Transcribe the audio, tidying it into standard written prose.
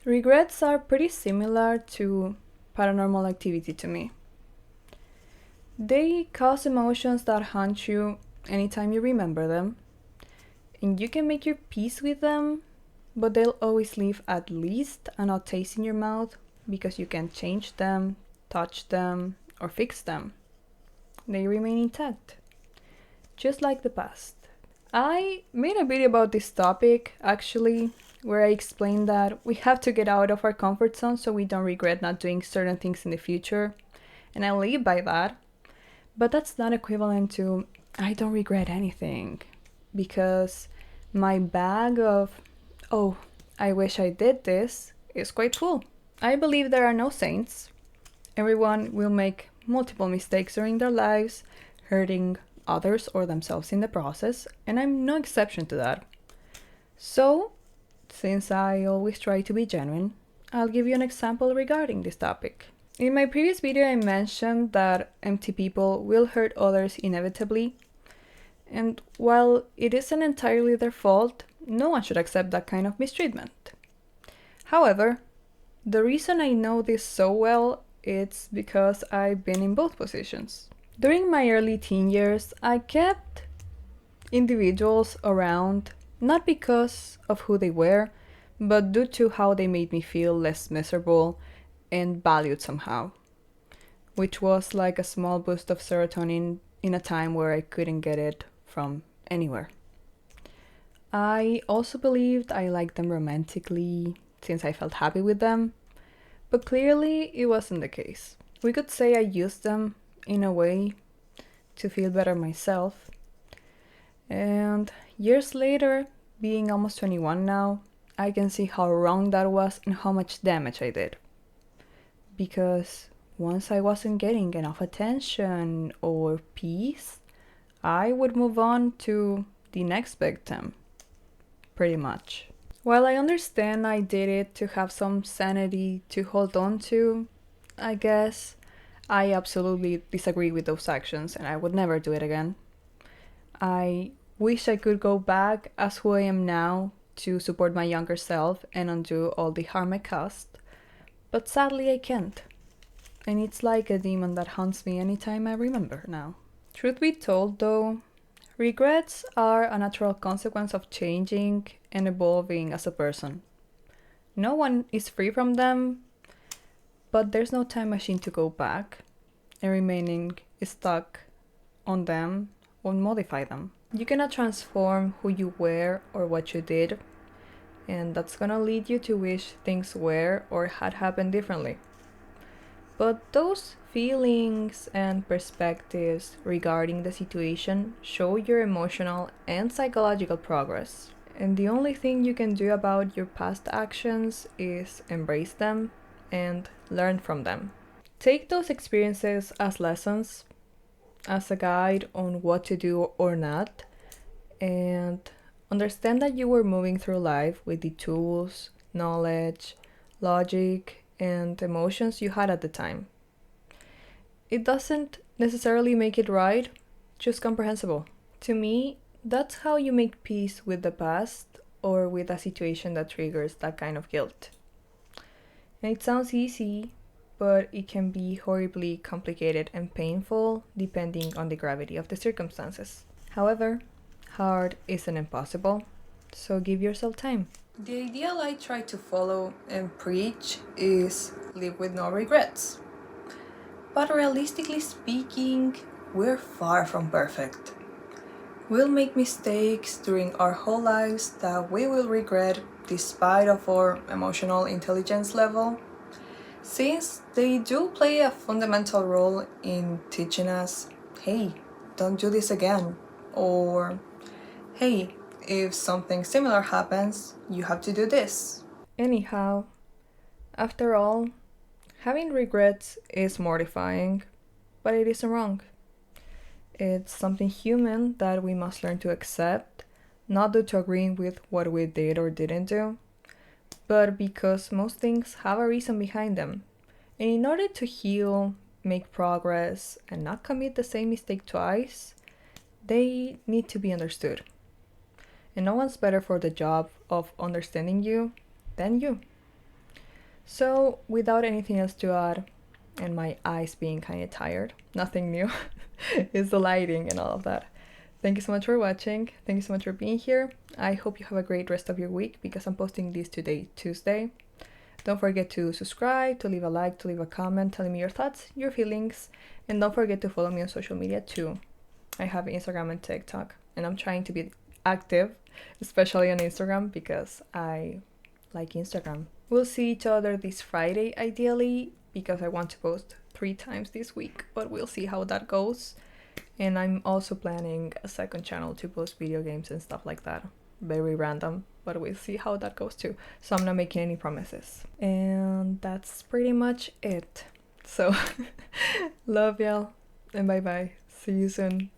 Regrets are pretty similar to paranormal activity to me. They cause emotions that haunt you anytime you remember them, and you can make your peace with them, but they'll always leave at least an odd taste in your mouth because you can't change them, touch them, or fix them. They remain intact, just like the past. I made a video about this topic actually, where I explained that we have to get out of our comfort zone so we don't regret not doing certain things in the future, and I live by that. But that's not equivalent to I don't regret anything, because my bag of, oh, I wish I did this is quite full. I believe there are no saints. Everyone will make multiple mistakes during their lives, hurting others or themselves in the process, and I'm no exception to that. So, since I always try to be genuine, I'll give you an example regarding this topic. In my previous video, I mentioned that empty people will hurt others inevitably, and while it isn't entirely their fault, no one should accept that kind of mistreatment. However, the reason I know this so well is because I've been in both positions. During my early teen years, I kept individuals around not because of who they were, but due to how they made me feel less miserable and valued somehow, which was like a small boost of serotonin in a time where I couldn't get it from anywhere. I also believed I liked them romantically since I felt happy with them, but clearly it wasn't the case. We could say I used them in a way to feel better myself, and years later, being almost 21 now, I can see how wrong that was and how much damage I did. Because once I wasn't getting enough attention or peace, I would move on to the next victim, pretty much. While I understand I did it to have some sanity to hold on to, I guess I absolutely disagree with those actions and I would never do it again. I wish I could go back as who I am now to support my younger self and undo all the harm I caused, but sadly I can't. And it's like a demon that haunts me anytime I remember now. Truth be told though, regrets are a natural consequence of changing and evolving as a person. No one is free from them, but there's no time machine to go back, and remaining stuck on them won't modify them. You cannot transform who you were or what you did, and that's gonna lead you to wish things were or had happened differently. But those feelings and perspectives regarding the situation show your emotional and psychological progress. And the only thing you can do about your past actions is embrace them and learn from them. Take those experiences as lessons, as a guide on what to do or not, and understand that you were moving through life with the tools, knowledge, logic, and emotions you had at the time. It doesn't necessarily make it right, just comprehensible. To me, that's how you make peace with the past or with a situation that triggers that kind of guilt. And it sounds easy, but it can be horribly complicated and painful depending on the gravity of the circumstances. However, hard isn't impossible, so give yourself time. The ideal I try to follow and preach is live with no regrets. But realistically speaking, we're far from perfect. We'll make mistakes during our whole lives that we will regret despite of our emotional intelligence level, since they do play a fundamental role in teaching us, hey, don't do this again, or hey, if something similar happens, you have to do this. Anyhow, after all, having regrets is mortifying, but it isn't wrong. It's something human that we must learn to accept, not due to agreeing with what we did or didn't do, but because most things have a reason behind them. And in order to heal, make progress, and not commit the same mistake twice, they need to be understood. And no one's better for the job of understanding you than you. So without anything else to add, and my eyes being kind of tired, nothing new, is the lighting and all of that. Thank you so much for watching. Thank you so much for being here. I hope you have a great rest of your week because I'm posting this today, Tuesday. Don't forget to subscribe, to leave a like, to leave a comment telling me your thoughts, your feelings, and don't forget to follow me on social media too. I have Instagram and TikTok, and I'm trying to be active, especially on Instagram because I like Instagram. We'll see each other this Friday ideally because I want to post 3 times this week, but we'll see how that goes. And I'm also planning a second channel to post video games and stuff like that. Very random, but we'll see how that goes too. So I'm not making any promises. And that's pretty much it. So, love y'all, and bye bye. See you soon.